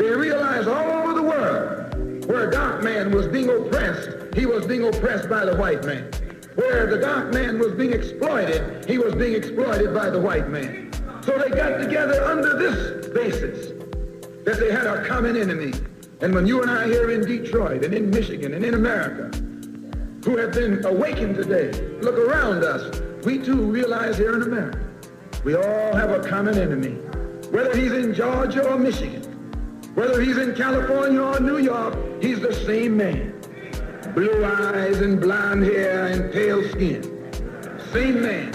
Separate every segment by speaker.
Speaker 1: They realized all over the world where a dark man was being oppressed, he was being oppressed by the white man. Where the dark man was being exploited, he was being exploited by the white man. So they got together under this basis, that they had a common enemy. And when you and I here in Detroit and in Michigan and in America, who have been awakened today, look around us, we too realize here in America, we all have a common enemy. Whether he's in Georgia or Michigan, whether he's in California or New York, he's the same man. Blue eyes and blonde hair and pale skin. Same man.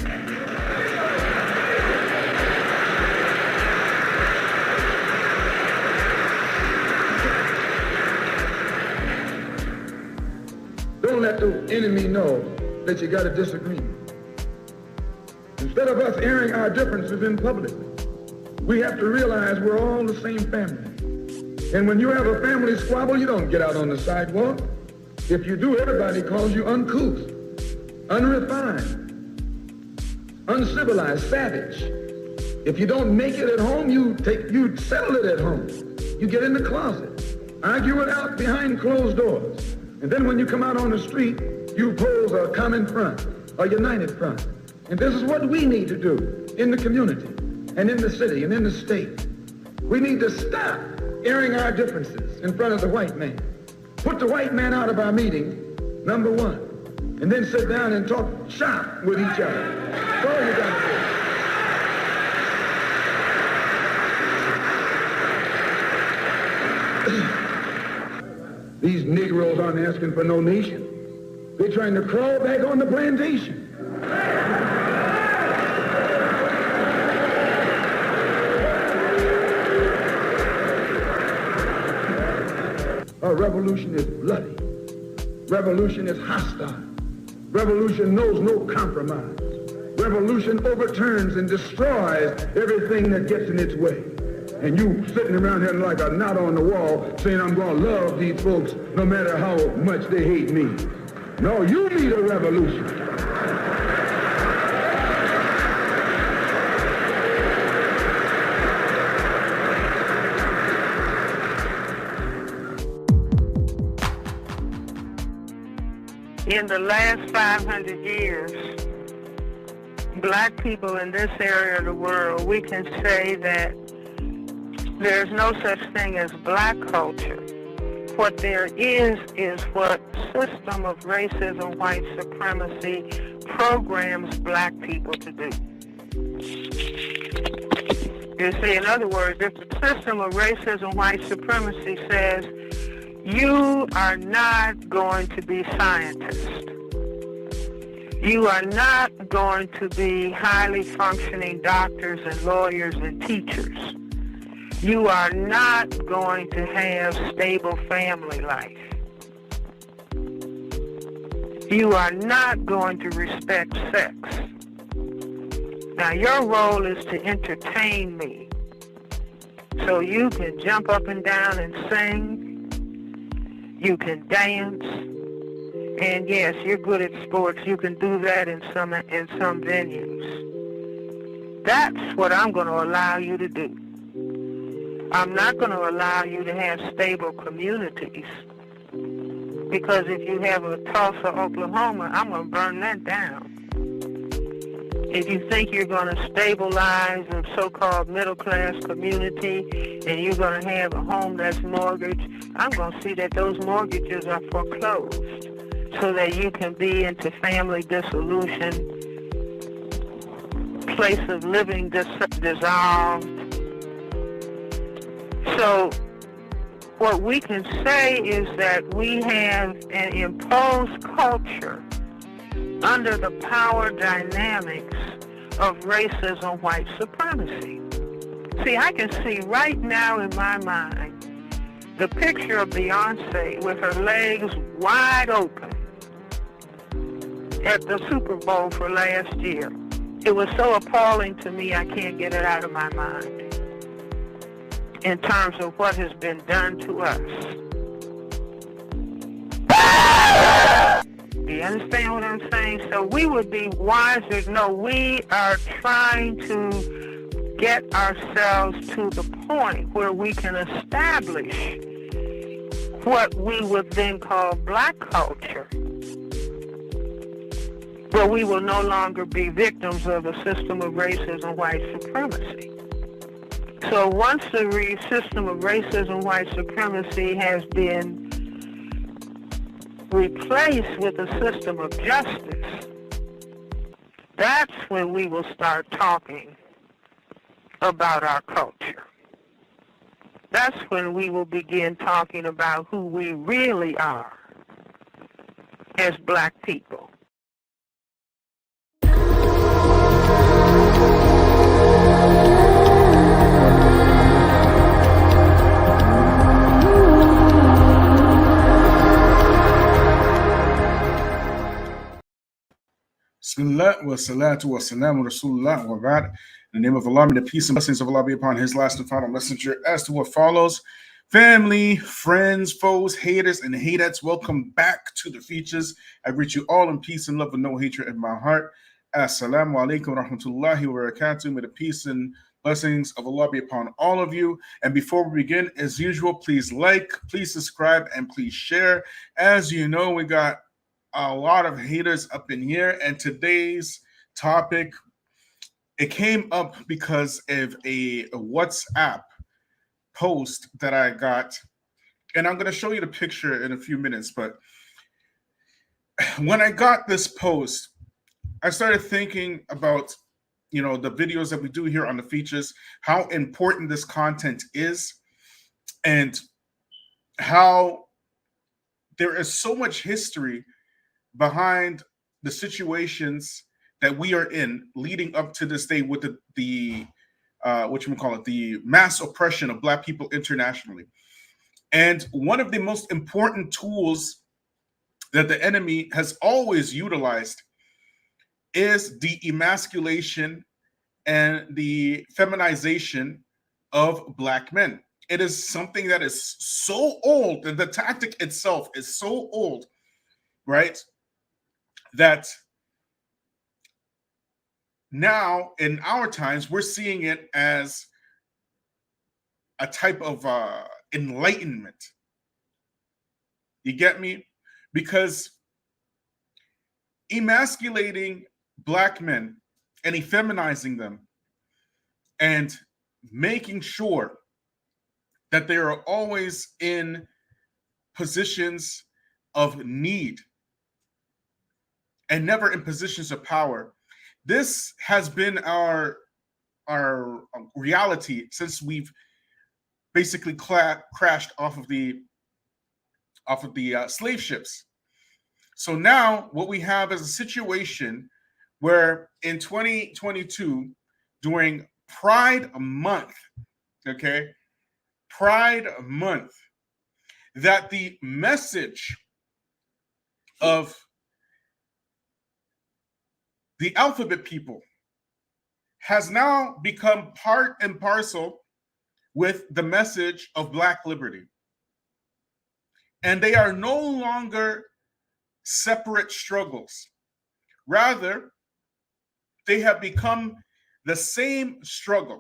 Speaker 1: Don't let the enemy know that you got a disagreement. Instead of us airing our differences in public, we have to realize we're all the same family. And when you have a family squabble, you don't get out on the sidewalk. If you do, everybody calls you uncouth, unrefined, uncivilized, savage. If you don't make it at home, you settle it at home. You get in the closet, argue it out behind closed doors. And then when you come out on the street, you pose a common front, a united front. And this is what we need to do in the community and in the city and in the state. We need to stop airing our differences in front of the white man. Put the white man out of our meeting, number one, and then sit down and talk shop with each other. That's all you got to do. These Negroes aren't asking for no nation. They're trying to crawl back on the plantation. A revolution is bloody. Revolution is hostile. Revolution knows no compromise. Revolution overturns and destroys everything that gets in its way. And you sitting around here like a knot on the wall saying, I'm going to love these folks no matter how much they hate me. No, you need a revolution.
Speaker 2: In the last 500 years, black people in this area of the world, we can say that there's no such thing as black culture. What there is what system of racism, white supremacy programs black people to do. You see, in other words, if the system of racism, white supremacy says, you are not going to be scientists. You are not going to be highly functioning doctors and lawyers and teachers. You are not going to have stable family life. You are not going to respect sex. Now, your role is to entertain me so you can jump up and down and sing. You can dance, and yes, you're good at sports. You can do that in some venues. That's what I'm going to allow you to do. I'm not going to allow you to have stable communities, because if you have a Tulsa, Oklahoma, I'm going to burn that down. If you think you're going to stabilize a so-called middle-class community and you're going to have a home that's mortgaged, I'm going to see that those mortgages are foreclosed so that you can be into family dissolution, place of living dissolved. So what we can say is that we have an imposed culture under the power dynamics of racism, white supremacy. See, I can see right now in my mind the picture of Beyonce with her legs wide open at the Super Bowl for last year. It was so appalling to me, I can't get it out of my mind in terms of what has been done to us. Do you understand what I'm saying? So we would be wiser. No, we are trying to get ourselves to the point where we can establish what we would then call black culture, where we will no longer be victims of a system of racism, white supremacy. So once the system of racism, white supremacy has been replaced with a system of justice, that's when we will start talking about our culture. That's when we will begin talking about who we really are as black people.
Speaker 3: Bismillah wa salatu wa salamu rasulullah wa ba'd. In the name of Allah, may the peace and blessings of Allah be upon His last and final messenger. As to what follows, family, friends, foes, haters, and hatettes, welcome back to the Feachaz. I greet you all in peace and love with no hatred in my heart. Assalamu alaikum wa rahmatullahi wa barakatuh. May the peace and blessings of Allah be upon all of you. And before we begin, as usual, please like, please subscribe, and please share. As you know, we got a lot of haters up in here, and today's topic, it came up because of a WhatsApp post that I got, and I'm going to show you the picture in a few minutes. But when I got this post, I started thinking about, the videos that we do here on the Feachaz, how important this content is, and how there is so much history behind the situations that we are in leading up to this day with the mass oppression of Black people internationally. And one of the most important tools that the enemy has always utilized is the emasculation and the feminization of Black men. It is something that is so old, and the tactic itself is so old, right? That now in our times, we're seeing it as a type of enlightenment. You get me? Because emasculating Black men and effeminizing them and making sure that they are always in positions of need and never in positions of power. This has been our reality since we've basically crashed off of the slave ships. So now what we have is a situation where in 2022, during Pride Month, Pride Month, that the message of the alphabet people has now become part and parcel with the message of Black liberty. And they are no longer separate struggles. Rather, they have become the same struggle.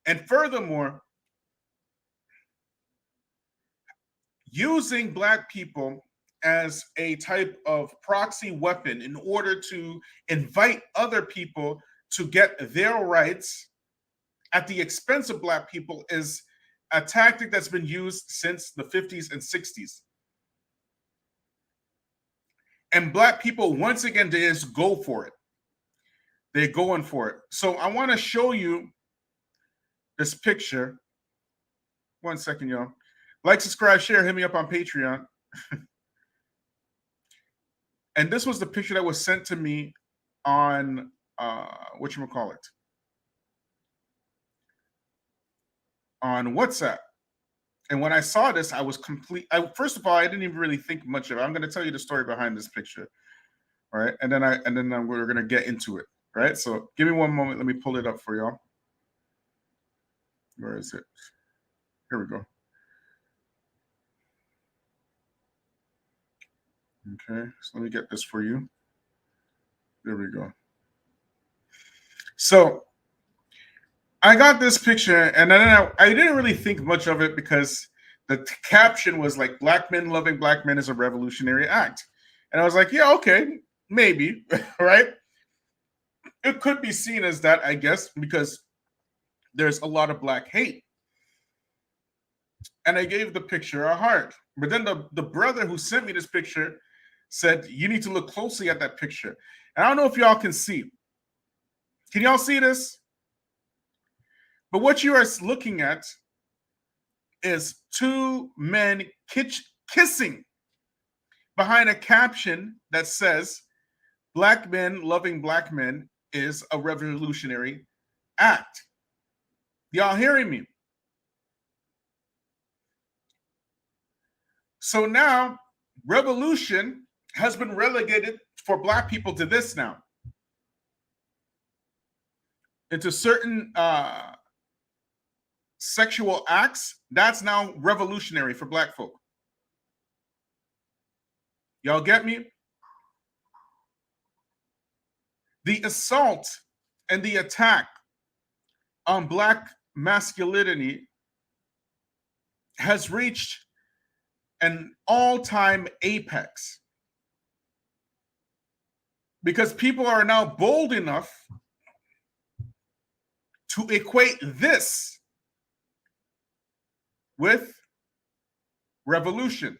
Speaker 3: And furthermore, using Black people as a type of proxy weapon in order to invite other people to get their rights at the expense of Black people is a tactic that's been used since the 50s and 60s. And Black people, once again, they just go for it. They're going for it. So I want to show you this picture. One second, y'all. Like, subscribe, share, hit me up on Patreon. And this was the picture that was sent to me on whatchamacallit, on WhatsApp. And when I saw this, I was first of all, I didn't even really think much of it. I'm going to tell you the story behind this picture, all right? And then we're going to get into it, right? So give me one moment. Let me pull it up for y'all. Where is it? Here we go. Okay, so let me get this for you. There we go. So I got this picture, and then I didn't really think much of it because the caption was like, "Black men loving black men is a revolutionary act," and I was like, "Yeah, okay, maybe, right?" It could be seen as that, I guess, because there's a lot of black hate. And I gave the picture a heart. But then the brother who sent me this picture said, you need to look closely at that picture. And I don't know if y'all can see. Can y'all see this? But what you are looking at is two men kissing behind a caption that says, black men loving black men is a revolutionary act. Y'all hearing me? So now revolution has been relegated for black people to this now. Into certain sexual acts, that's now revolutionary for black folk. Y'all get me? The assault and the attack on black masculinity has reached an all-time apex because people are now bold enough to equate this with revolution.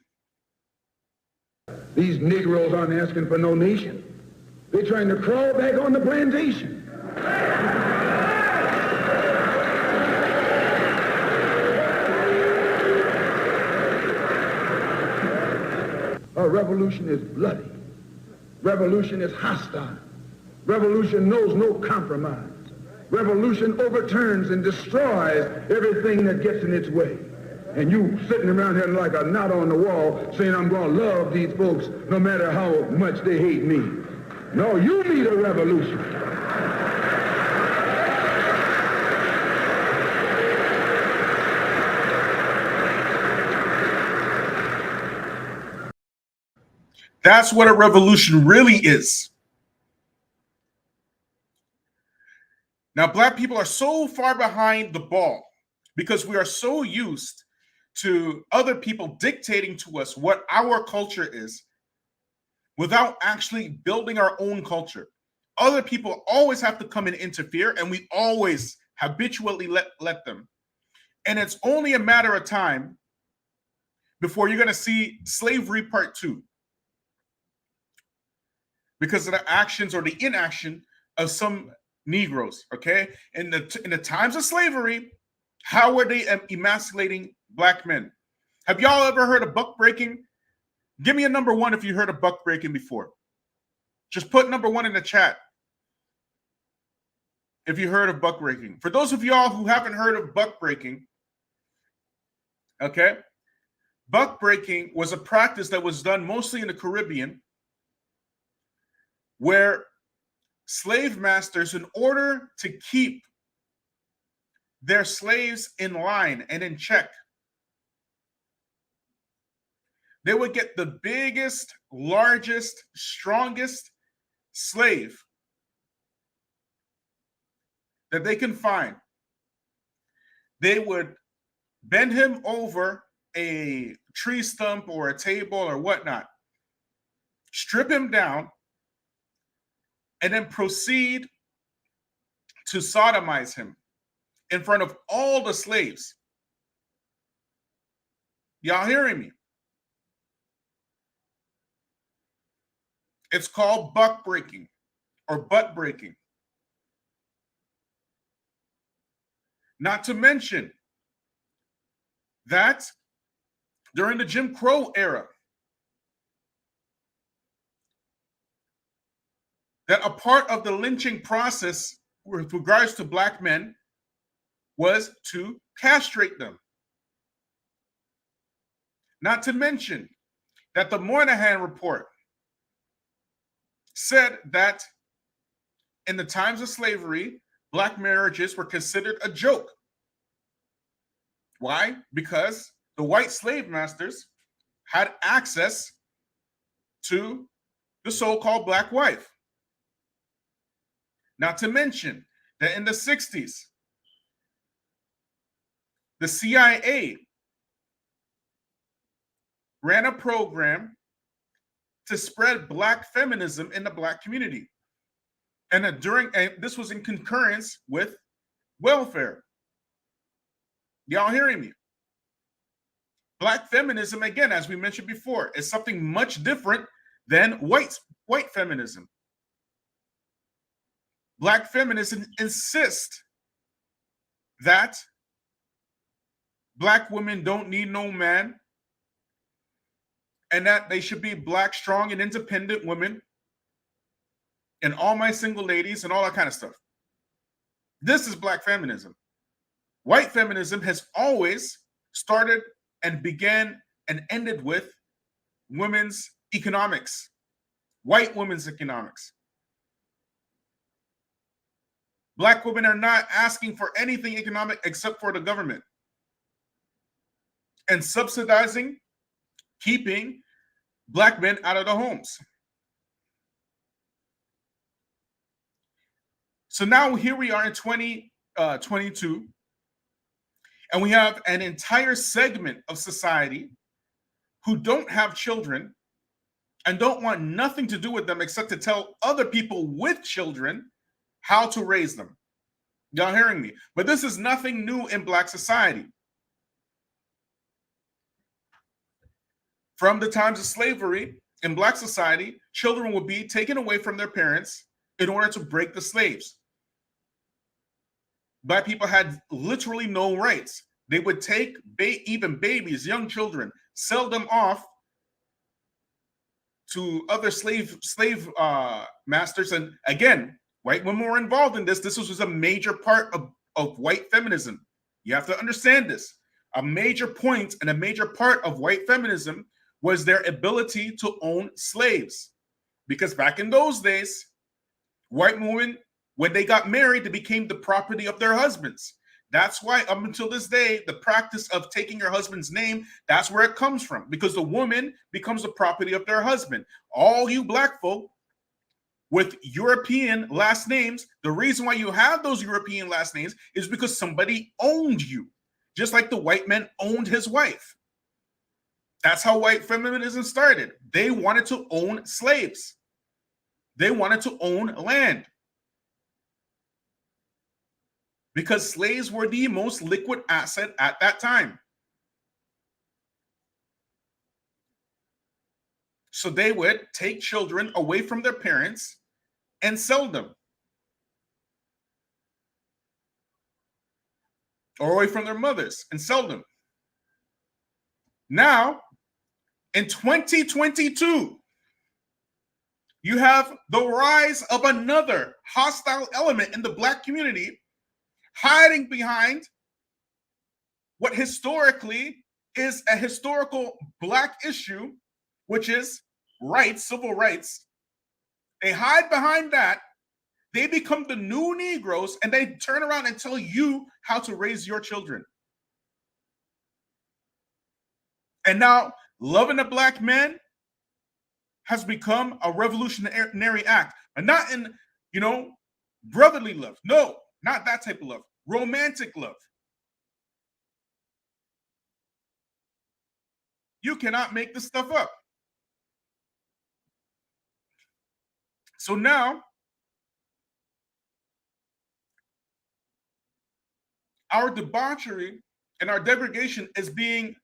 Speaker 1: These Negroes aren't asking for no nation. They're trying to crawl back on the plantation. A revolution is bloody. Revolution is hostile. Revolution knows no compromise. Revolution overturns and destroys everything that gets in its way. And you sitting around here like a knot on the wall saying, I'm going to love these folks no matter how much they hate me. No, you need a revolution.
Speaker 3: That's what a revolution really is. Now, black people are so far behind the ball because we are so used to other people dictating to us what our culture is without actually building our own culture. Other people always have to come and interfere, and we always habitually let them. And it's only a matter of time before you're going to see slavery part 2 because of the actions or the inaction of some Negroes, okay? In the times of slavery, how were they emasculating black men? Have y'all ever heard of buck breaking? Give me a number 1 if you heard of buck breaking before. Just put number 1 in the chat if you heard of buck breaking. For those of y'all who haven't heard of buck breaking, okay, buck breaking was a practice that was done mostly in the Caribbean where slave masters, in order to keep their slaves in line and in check, they would get the biggest, largest, strongest slave that they can find. They would bend him over a tree stump or a table or whatnot, strip him down, and then proceed to sodomize him in front of all the slaves. Y'all hearing me? It's called buck breaking or butt breaking. Not to mention that during the Jim Crow era, that a part of the lynching process with regards to black men was to castrate them. Not to mention that the Moynihan report said that in the times of slavery, black marriages were considered a joke. Why? Because the white slave masters had access to the so-called black wife. Not to mention that in the 60s, The CIA ran a program to spread black feminism in the black community. And this was in concurrence with welfare. Y'all hearing me? Black feminism, again, as we mentioned before, is something much different than white feminism. Black feminism insists that black women don't need no man, and that they should be black, strong, and independent women, and all my single ladies and all that kind of stuff. This is black feminism. White feminism has always started and began and ended with women's economics, white women's economics. Black women are not asking for anything economic except for the government and subsidizing, keeping black men out of the homes. So now here we are in 2022, and we have an entire segment of society who don't have children and don't want nothing to do with them except to tell other people with children how to raise them. Y'all hearing me? But this is nothing new in black society. From the times of slavery in black society, children would be taken away from their parents in order to break the slaves. Black people had literally no rights. They would take even babies, young children, sell them off to other slave masters. And again, white women were involved in this. This was a major part of white feminism. You have to understand this. A major point and a major part of white feminism was their ability to own slaves. Because back in those days, white women, when they got married, they became the property of their husbands. That's why up until this day, the practice of taking your husband's name, that's where it comes from, because the woman becomes the property of their husband. All you black folk with European last names, the reason why you have those European last names is because somebody owned you, just like the white man owned his wife. That's how white feminism started. They wanted to own slaves. They wanted to own land. Because slaves were the most liquid asset at that time. So they would take children away from their parents and sell them. Or away from their mothers and sell them. Now, in 2022, you have the rise of another hostile element in the black community, hiding behind what historically is a historical black issue, which is rights, civil rights. They hide behind that. They become the new Negroes, and they turn around and tell you how to raise your children. And now, loving a black man has become a revolutionary act. And not in, brotherly love. No, not that type of love. Romantic love. You cannot make this stuff up. So now, our debauchery and our degradation is being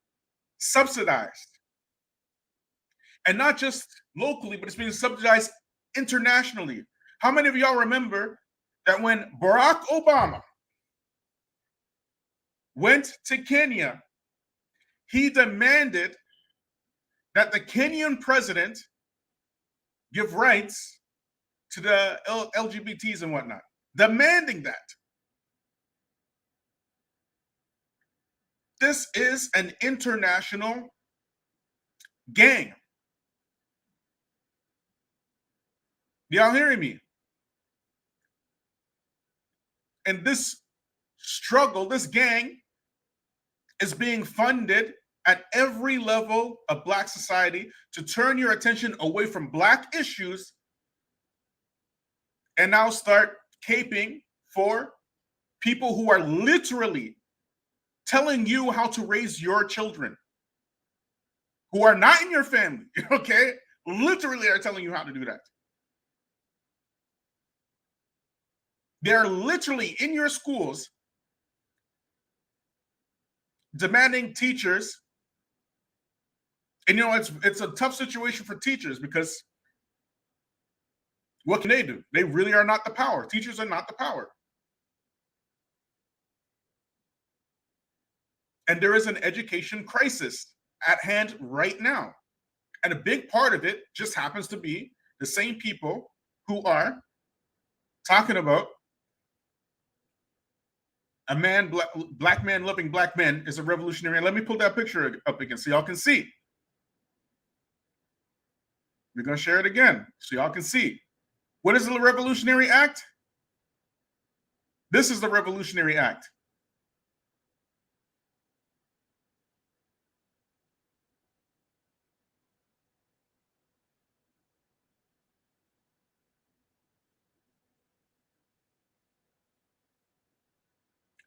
Speaker 3: subsidized. And not just locally, but it's being subsidized internationally. How many of y'all remember that when Barack Obama went to Kenya, he demanded that the Kenyan president give rights to the LGBTs and whatnot, demanding that. This is an international gang. Y'all hearing me? And this struggle, this gang, is being funded at every level of black society to turn your attention away from black issues and now start caping for people who are literally telling you how to raise your children who are not in your family, okay? Literally are telling you how to do that. They're literally in your schools demanding teachers. And it's a tough situation for teachers because what can they do? They really are not the power. Teachers are not the power. And there is an education crisis at hand right now. And a big part of it just happens to be the same people who are talking about a man, black man loving black men is a revolutionary. And let me pull that picture up again so y'all can see. We're going to share it again so y'all can see. What is the Revolutionary Act? This is the Revolutionary Act.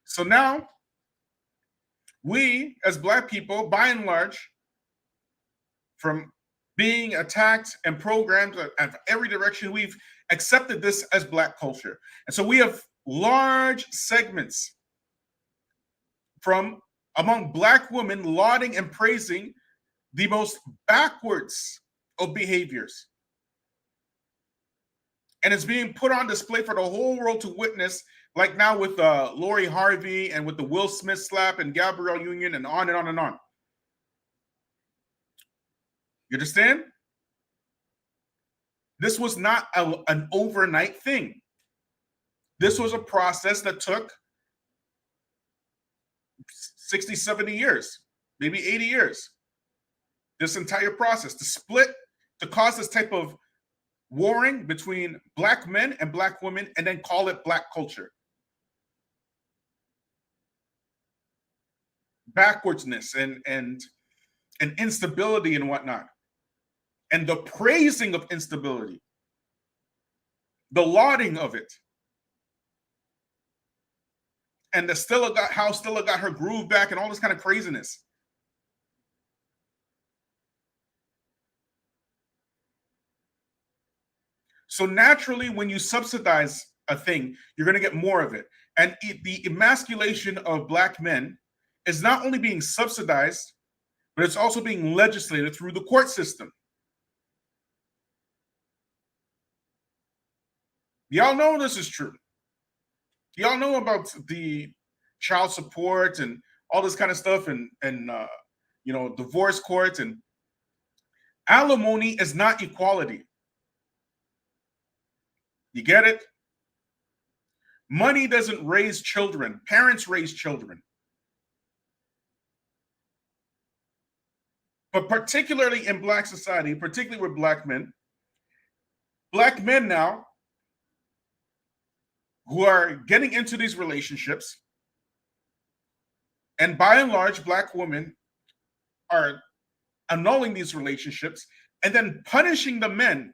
Speaker 3: So now, we as Black people, by and large, from being attacked and programmed in every direction, we've accepted this as Black culture. And so we have large segments from among Black women lauding and praising the most backwards of behaviors. And it's being put on display for the whole world to witness, like now with Lori Harvey and with the Will Smith slap and Gabrielle Union and on and on and on. You understand? This was not an overnight thing. This was a process that took 60, 70 years, maybe 80 years. This entire process to split, to cause this type of warring between Black men and Black women and then call it Black culture. Backwardsness and instability and whatnot. And the praising of instability. The lauding of it. And how Stella got her groove back and all this kind of craziness. So naturally, when you subsidize a thing, you're going to get more of it. And the emasculation of Black men is not only being subsidized, but it's also being legislated through the court system. Y'all know this is true. Y'all know about the child support and all this kind of stuff and divorce courts, and alimony is not equality. You get it? Money doesn't raise children. Parents raise children. But particularly in Black society, particularly with Black men now who are getting into these relationships, and by and large, Black women are annulling these relationships and then punishing the men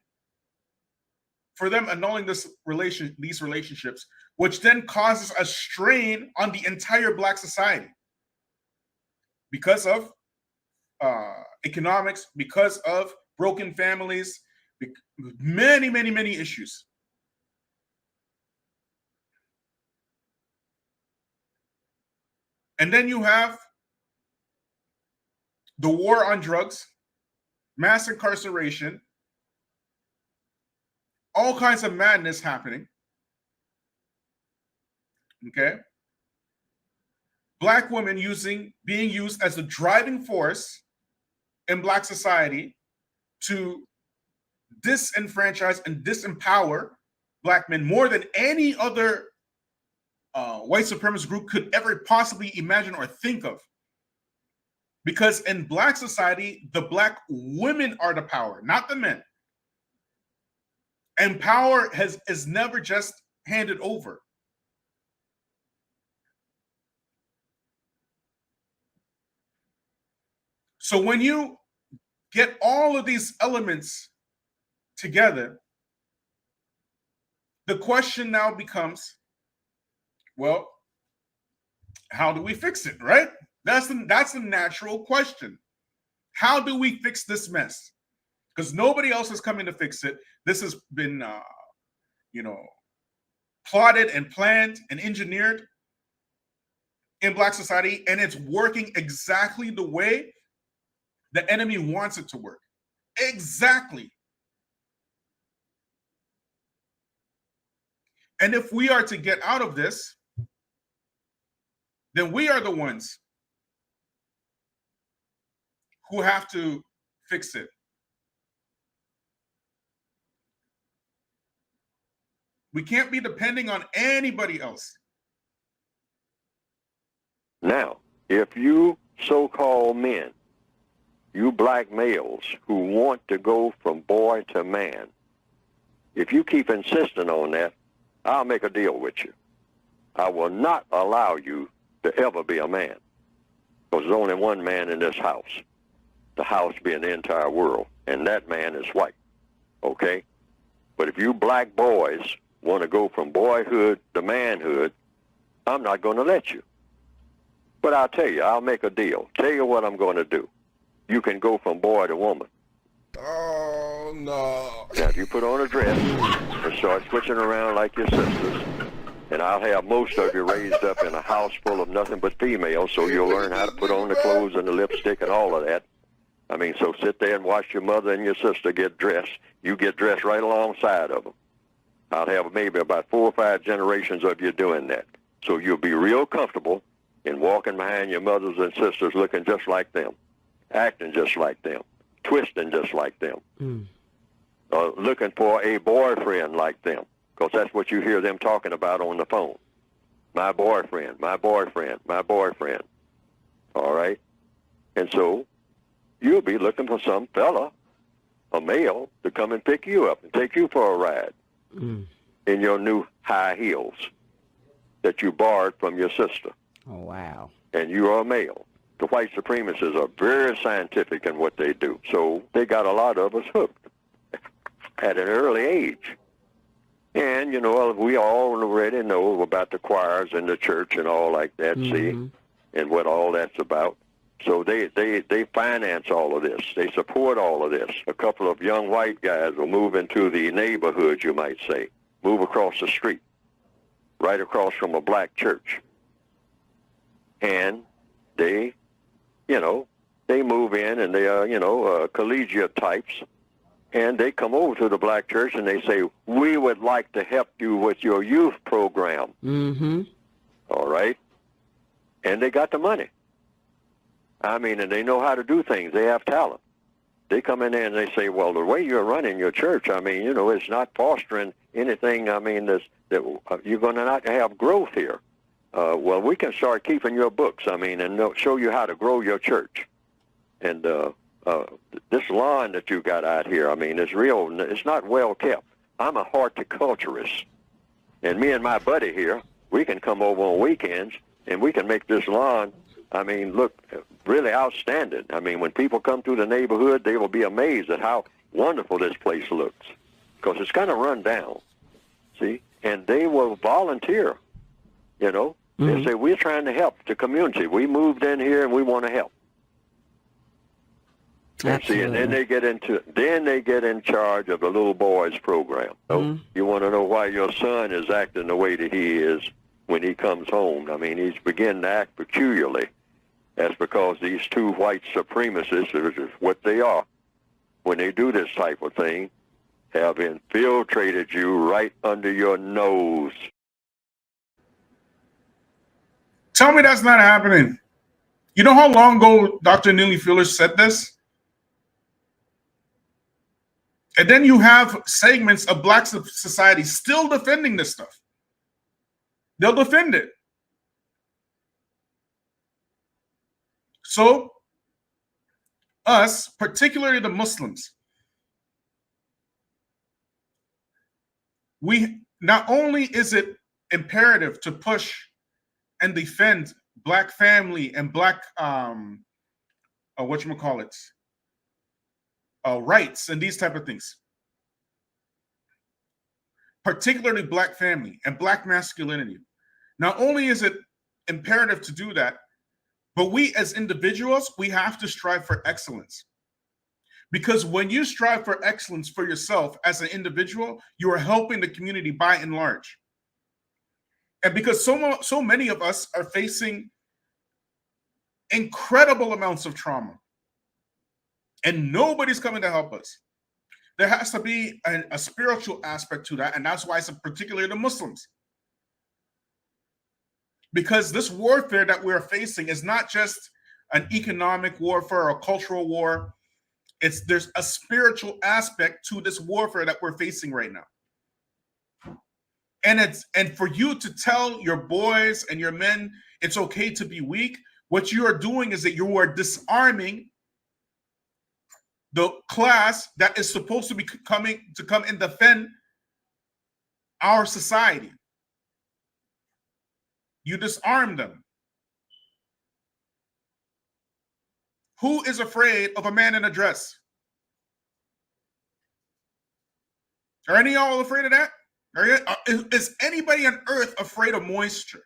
Speaker 3: for them annulling these relationships, which then causes a strain on the entire Black society because of economics, because of broken families, many, many, many issues. And then you have the war on drugs, mass incarceration, all kinds of madness happening. Okay? Black women being used as the driving force in Black society to disenfranchise and disempower Black men more than any other white supremacist group could ever possibly imagine or think of. Because in Black society, the Black women are the power, not the men. And power is never just handed over. So when you get all of these elements together, the question now becomes, well, How do we fix it, right? That's the natural question. How do we fix this mess? Because nobody else is coming to fix it. This has been, plotted and planned and engineered in Black society, and it's working exactly the way the enemy wants it to work. Exactly. And if we are to get out of this, then we are the ones who have to fix it. We can't be depending on anybody else.
Speaker 4: Now, if you so-called men, you black males who want to go from boy to man, if you keep insisting on that, I'll make a deal with you. I will not allow you to ever be a man, because there's only one man in this house, the house being the entire world, and that man is white, okay? But if you black boys want to go from boyhood to manhood, I'm not going to let you. But I'll tell you, I'll make a deal. Tell you what I'm going to do. You can go from boy to woman.
Speaker 5: Oh, no.
Speaker 4: Now, if you put on a dress and start switching around like your sisters, and I'll have most of you raised up in a house full of nothing but females, so you'll learn how to put on the clothes and the lipstick and all of that. I mean, so sit there and watch your mother and your sister get dressed. You get dressed right alongside of them. I'll have maybe about 4 or 5 generations of you doing that. So you'll be real comfortable in walking behind your mothers and sisters looking just like them, acting just like them, twisting just like them, looking for a boyfriend like them, because that's what you hear them talking about on the phone. My boyfriend, my boyfriend, my boyfriend. All right? And so you'll be looking for some fella, a male, to come and pick you up and take you for a ride in your new high heels that you borrowed from your sister.
Speaker 5: Oh, wow.
Speaker 4: And you are a male. The white supremacists are very scientific in what they do, so they got a lot of us hooked at an early age. And, you know, we already know about the choirs in the church and all like that, see, and what all that's about. So they finance all of this. They support all of this. A couple of young white guys will move into the neighborhood, you might say, move across the street, right across from a black church. And they, you know, they move in and they are, you know, collegiate types. And they come over to the black church and they say, we would like to help you with your youth program. All right? And they got the money. I mean, and they know how to do things. They have talent. They come in there and they say, well, the way you're running your church, I mean, you know, it's not fostering anything, I mean, that you're going to not have growth here. Well, we can start keeping your books, I mean, and show you how to grow your church. And this lawn that you got out here, I mean, it's not well kept. I'm a horticulturist. And me and my buddy here, we can come over on weekends and we can make this lawn, I mean, look really outstanding. I mean, when people come through the neighborhood, they will be amazed at how wonderful this place looks, because it's kind of run down, see? And they will volunteer, you know. They say, we're trying to help the community. We moved in here and we want to help. And see, and then they get in charge of the little boys program. So you want to know why your son is acting the way that he is when he comes home. I mean, he's beginning to act peculiarly. That's because these two white supremacists, which is what they are, when they do this type of thing, have infiltrated you right under your nose.
Speaker 3: Tell me that's not happening. You know how long ago Dr. Neely Fuller said this? And then you have segments of Black society still defending this stuff. They'll defend it. So, us, particularly the Muslims, we not only is it imperative to push and defend Black family and Black rights and these type of things, particularly Black family and Black masculinity. Not only is it imperative to do that. But we as individuals, we have to strive for excellence. Because when you strive for excellence for yourself as an individual, you are helping the community by and large. And because so many of us are facing incredible amounts of trauma, and nobody's coming to help us, there has to be a spiritual aspect to that, and that's why it's particularly the Muslims. Because this warfare that we're facing is not just an economic warfare or a cultural war. There's a spiritual aspect to this warfare that we're facing right now. And for you to tell your boys and your men it's okay to be weak, what you are doing is that you are disarming the class that is supposed to be come and defend our society. You disarm them. Who is afraid of a man in a dress? Are any of y'all afraid of that? Is anybody on earth afraid of moisture?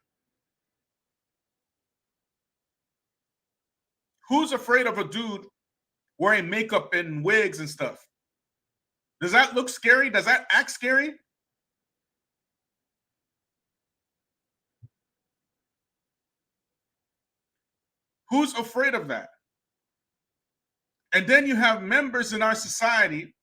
Speaker 3: Who's afraid of a dude wearing makeup and wigs and stuff? Does that look scary? Does that act scary? Who's afraid of that? And then you have members in our society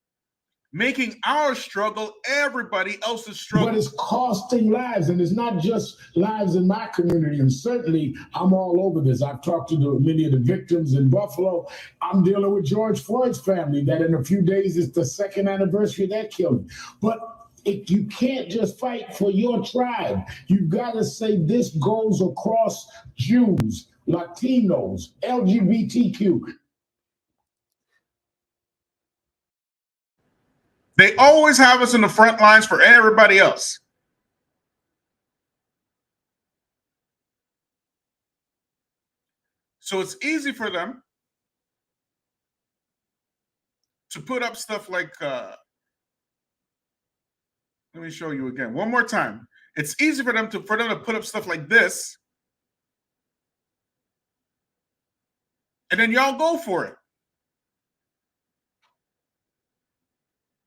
Speaker 3: making our struggle everybody else's struggle.
Speaker 6: But it's costing lives, and it's not just lives in my community. And certainly, I'm all over this. I've talked to many of the victims in Buffalo. I'm dealing with George Floyd's family, that in a few days is the 2nd anniversary of that killing. But you can't just fight for your tribe. You've got to say this goes across Jews, Latinos, LGBTQ.
Speaker 3: They always have us in the front lines for everybody else. So it's easy for them to put up stuff like, let me show you again, one more time. It's easy for them to put up stuff like this, and then y'all go for it.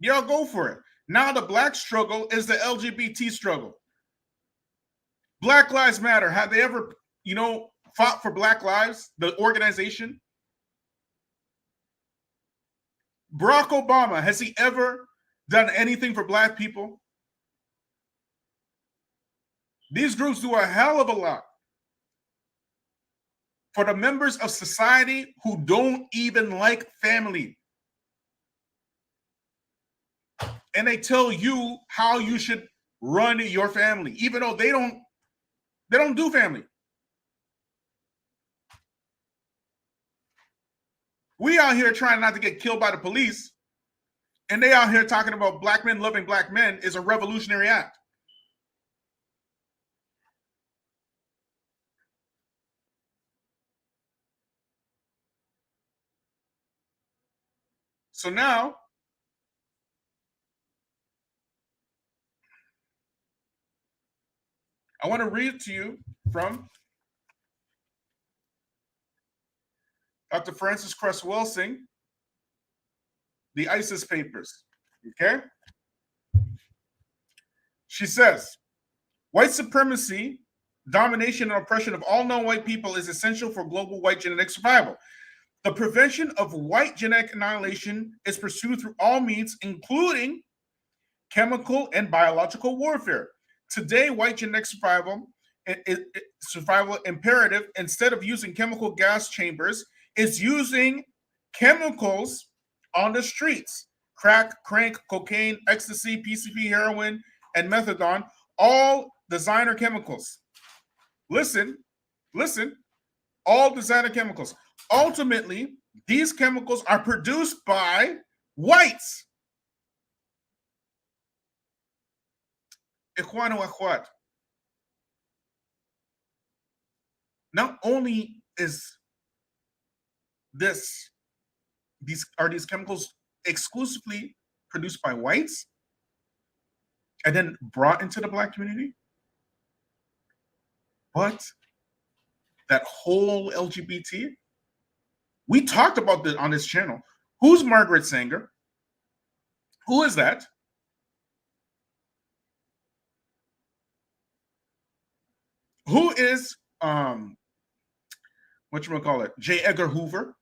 Speaker 3: Y'all go for it. Now the black struggle is the LGBT struggle. Black Lives Matter. Have they ever, fought for Black Lives, the organization? Barack Obama, has he ever done anything for black people? These groups do a hell of a lot for the members of society who don't even like family. And they tell you how you should run your family, even though they don't do family. We out here trying not to get killed by the police, and they out here talking about black men loving black men is a revolutionary act. So now, I want to read to you from Dr. Frances Cress Welsing, the ISIS Papers. Okay? She says, white supremacy, domination, and oppression of all non-white people is essential for global white genetic survival. The prevention of white genetic annihilation is pursued through all means, including chemical and biological warfare. Today, white genetic survival imperative, instead of using chemical gas chambers, is using chemicals on the streets: crack, crank, cocaine, ecstasy, PCP, heroin, and methadone, all designer chemicals. Listen, all designer chemicals. Ultimately, these chemicals are produced by whites. Ikhwan wa akhwat. Not only is these chemicals exclusively produced by whites and then brought into the black community, but that whole LGBT. We talked about this on this channel. Who's Margaret Sanger? Who is that? Who is whatchamacallit, J. Edgar Hoover?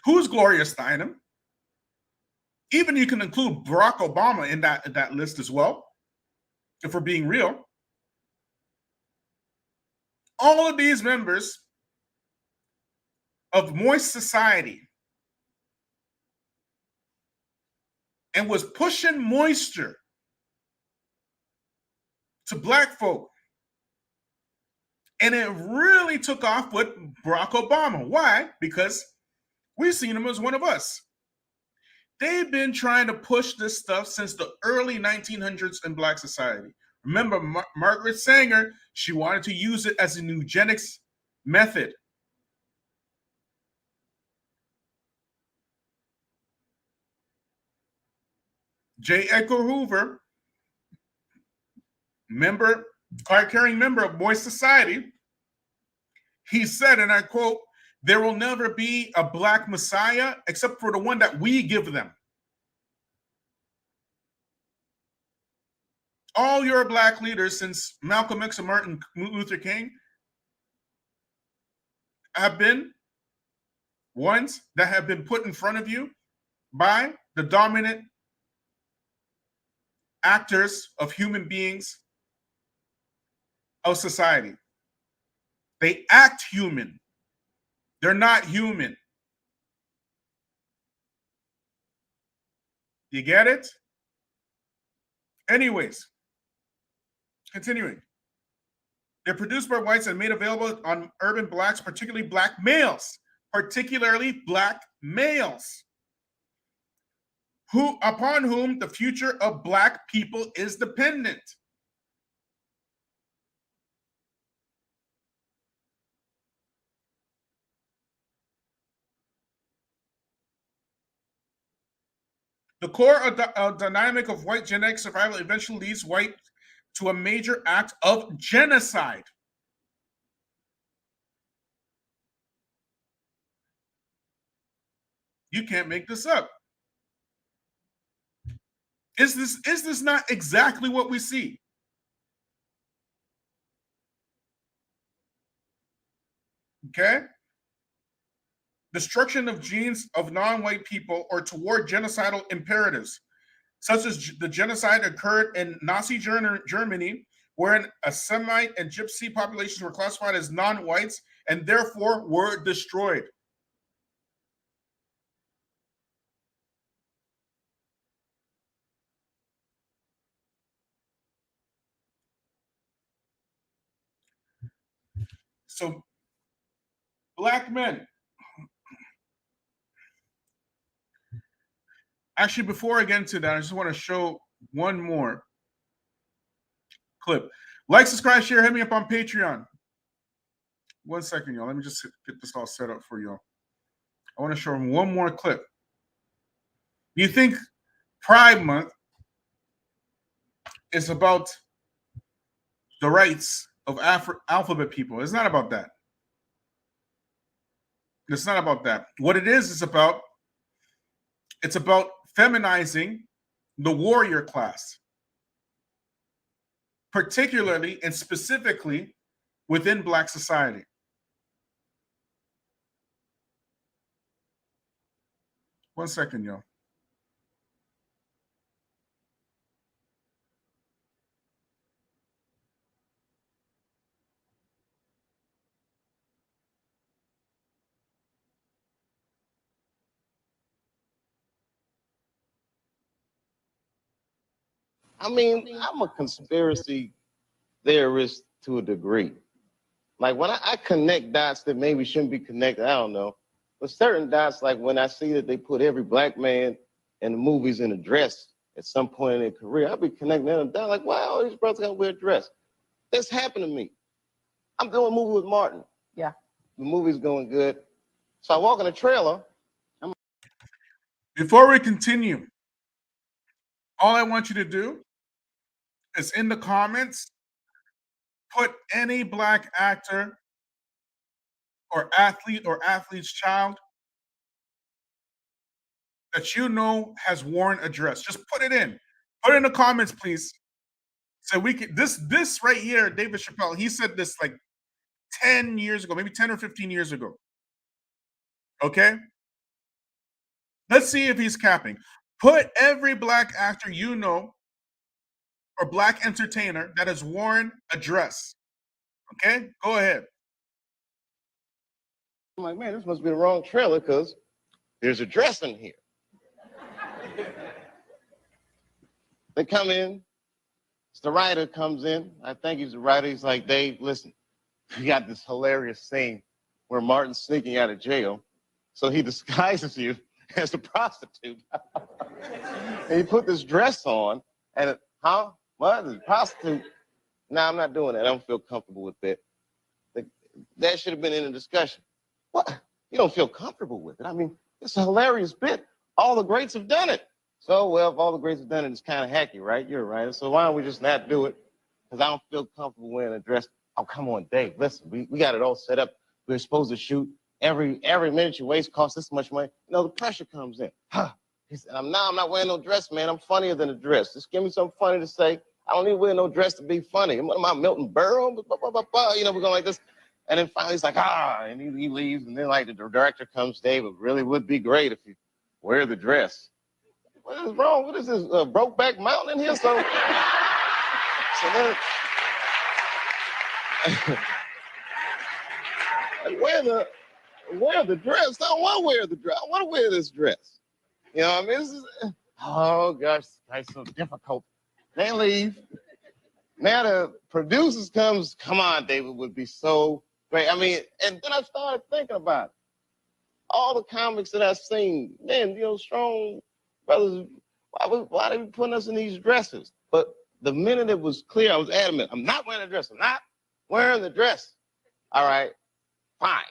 Speaker 3: Who's Gloria Steinem? Even you can include Barack Obama in that list as well, if we're being real. All of these members of Moist Society and was pushing moisture to black folk. And it really took off with Barack Obama. Why? Because we've seen him as one of us. They've been trying to push this stuff since the early 1900s in black society. Remember, Margaret Sanger, she wanted to use it as a eugenics method. J. Edgar Hoover, card-carrying member of Moist Society, he said, and I quote, "There will never be a black messiah except for the one that we give them. All your black leaders since Malcolm X and Martin Luther King have been ones that have been put in front of you by the dominant actors of human beings of society. They act human. They're not human. You get it? Anyways, continuing. They're produced by whites and made available on urban blacks, particularly black males, upon whom the future of black people is dependent. The core dynamic of white genetic survival eventually leads white to a major act of genocide. You can't make this up. Is this not exactly what we see? Okay? Destruction of genes of non-white people or toward genocidal imperatives, such as the genocide occurred in Nazi Germany, wherein a Semite and Gypsy populations were classified as non-whites and therefore were destroyed. So, black men. Actually, before I get into that, I just want to show one more clip. Like, subscribe, share, hit me up on Patreon. 1 second, y'all. Let me just get this all set up for y'all. I want to show them one more clip. You think Pride Month is about the rights of alphabet people? It's not about that. It's not about that. What it is about, it's about feminizing the warrior class, particularly and specifically within black society. One second, y'all.
Speaker 7: I mean, I'm a conspiracy theorist to a degree. Like when I connect dots that maybe shouldn't be connected, I don't know. But certain dots, like when I see that they put every black man in the movies in a dress at some point in their career, I'll be connecting them down like, wow, all these brothers gotta wear a dress. That's happened to me. I'm doing a movie with Martin.
Speaker 8: Yeah.
Speaker 7: The movie's going good. So I walk in the trailer.
Speaker 3: Before we continue, All I want you to do is in the comments, put any black actor or athlete or athlete's child that you know has worn a dress. Just put it in. Put it in the comments, please. So we can this right here, David Chappelle, he said this like 10 years ago, maybe 10 or 15 years ago. Okay? Let's see if he's capping. Put every black actor you know or black entertainer that has worn a dress. Okay? Go ahead.
Speaker 7: I'm like, man, this must be the wrong trailer because there's a dress in here. They come in. The writer comes in. I think he's the writer. He's like, Dave, listen, we got this hilarious scene where Martin's sneaking out of jail. So he disguises you as a prostitute. And he put this dress on. And, what? A prostitute? No, I'm not doing that. I don't feel comfortable with that. That should have been in the discussion. What? You don't feel comfortable with it? I mean, it's a hilarious bit. All the greats have done it. So, well, if all the greats have done it, it's kind of hacky, right? You're right. So why don't we just not do it? Because I don't feel comfortable wearing a dress. Oh, come on, Dave. Listen, we got it all set up. We're supposed to shoot. Every minute you waste costs this much money. You know, the pressure comes in. He said, I'm not wearing no dress, man. I'm funnier than a dress. Just give me something funny to say. I don't need to wear no dress to be funny. What am I, Milton Berle? You know, we're going like this. And then finally he's like, and he leaves. And then like the director comes, Dave, it really would be great if you wear the dress. What is wrong? What is this, Brokeback Mountain in here? So then, wear the dress. I don't want to wear the dress. I want to wear this dress. You know what I mean? This is, oh, gosh, it's so difficult. They leave. Now the producers comes, come on, David, would be so great. I mean, and then I started thinking about it. All the comics that I've seen, man, you know, strong brothers, why they be putting us in these dresses? But the minute it was clear, I was adamant. I'm not wearing a dress. I'm not wearing the dress. All right, fine.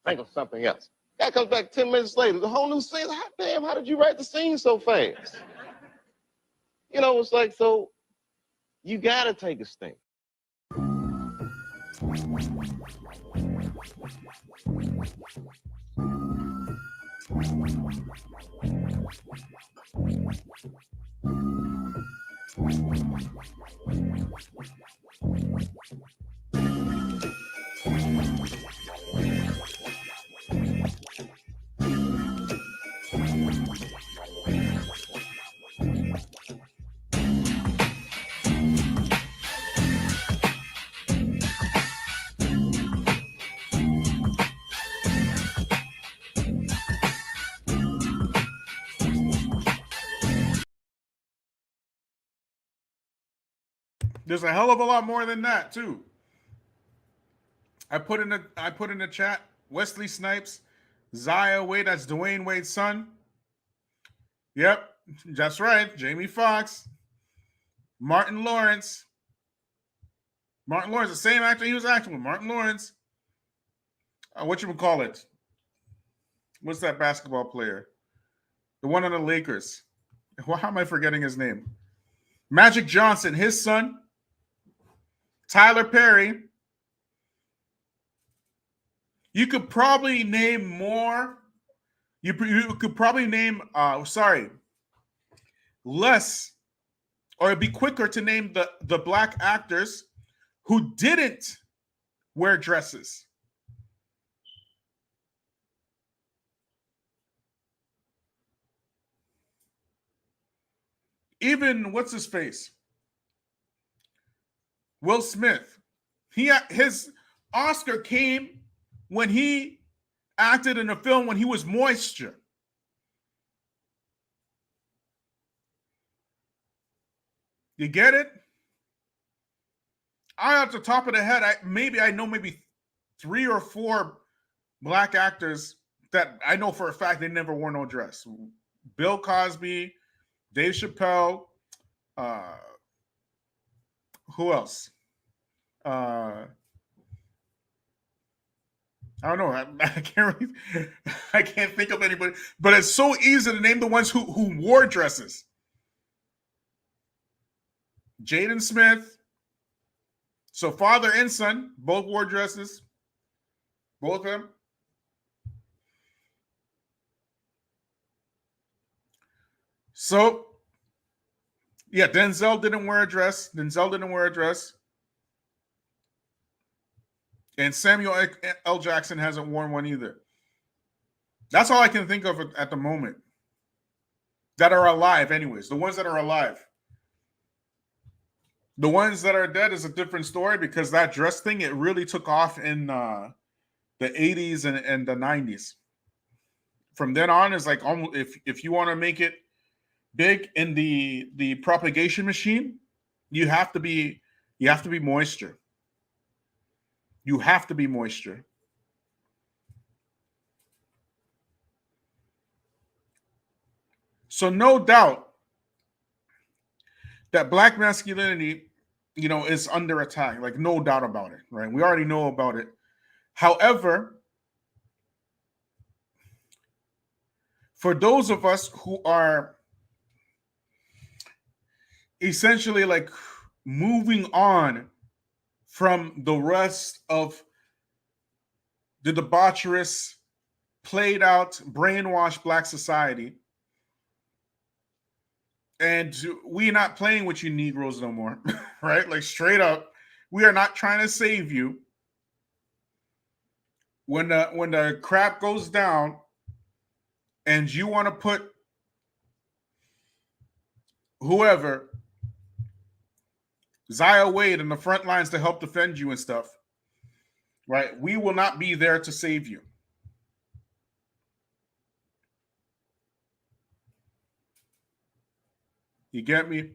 Speaker 7: Think of something else. Guy comes back 10 minutes later. The whole new scene. Hot damn, how did you write the scene so fast? You know, it's like, so you got to take a stand.
Speaker 3: There's a hell of a lot more than that too. I put in the chat Wesley Snipes, Zaya Wade, that's Dwayne Wade's son. Yep, that's right. Jamie Foxx, Martin Lawrence. Martin Lawrence, the same actor he was acting with. Martin Lawrence. What you would call it? What's that basketball player? The one on the Lakers. How am I forgetting his name? Magic Johnson, his son. Tyler Perry. You could probably name more. You could probably name, less, or it'd be quicker to name the black actors who didn't wear dresses. Even, what's his face? Will Smith. His Oscar came when he acted in a film when he was Moisture. You get it? Off the top of the head, I know maybe 3 or 4 black actors that I know for a fact they never wore no dress. Bill Cosby, Dave Chappelle, who else? I don't know. I can't think of anybody. But it's so easy to name the ones who wore dresses. Jaden Smith. So father and son both wore dresses. Both of them. So, yeah, Denzel didn't wear a dress. And Samuel L. Jackson hasn't worn one either. That's all I can think of at the moment. That are alive, anyways. The ones that are alive. The ones that are dead is a different story because that dress thing, it really took off in the 80s and the 90s. From then on, it's like if you want to make it big in the propagation machine, you have to be moisture. You have to be moisture. So no doubt that black masculinity, is under attack. Like, no doubt about it, right? We already know about it. However, for those of us who are essentially like moving on from the rest of the debaucherous, played out, brainwashed black society, and we're not playing with you Negroes no more, right? Like, straight up, we are not trying to save you. When the crap goes down and you want to put whoever, Zaya Wade, in the front lines to help defend you and stuff, right? We will not be there to save you. You get me?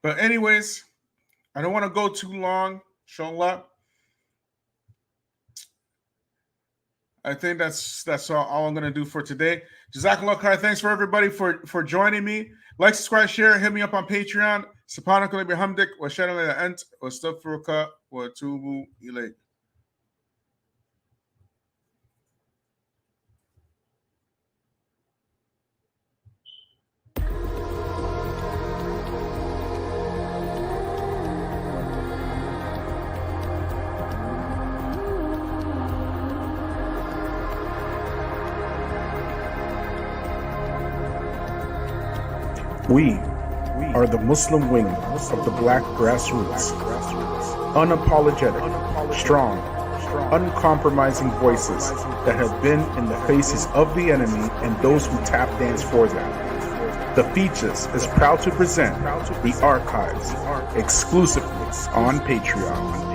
Speaker 3: But anyways, I don't want to go too long, inshallah. I think that's all I'm going to do for today. Jazakallah khair. Thanks for everybody for joining me. Like, subscribe, share. Hit me up on Patreon. Subhanaka bihamdik wa shalla la ant wa astaghfiruka wa atubu ilayk. We are the Muslim wing of the black grassroots. Unapologetic, strong, uncompromising voices that have been in the faces of the enemy and those who tap dance for them. The Feachaz is proud to present the archives exclusively on Patreon.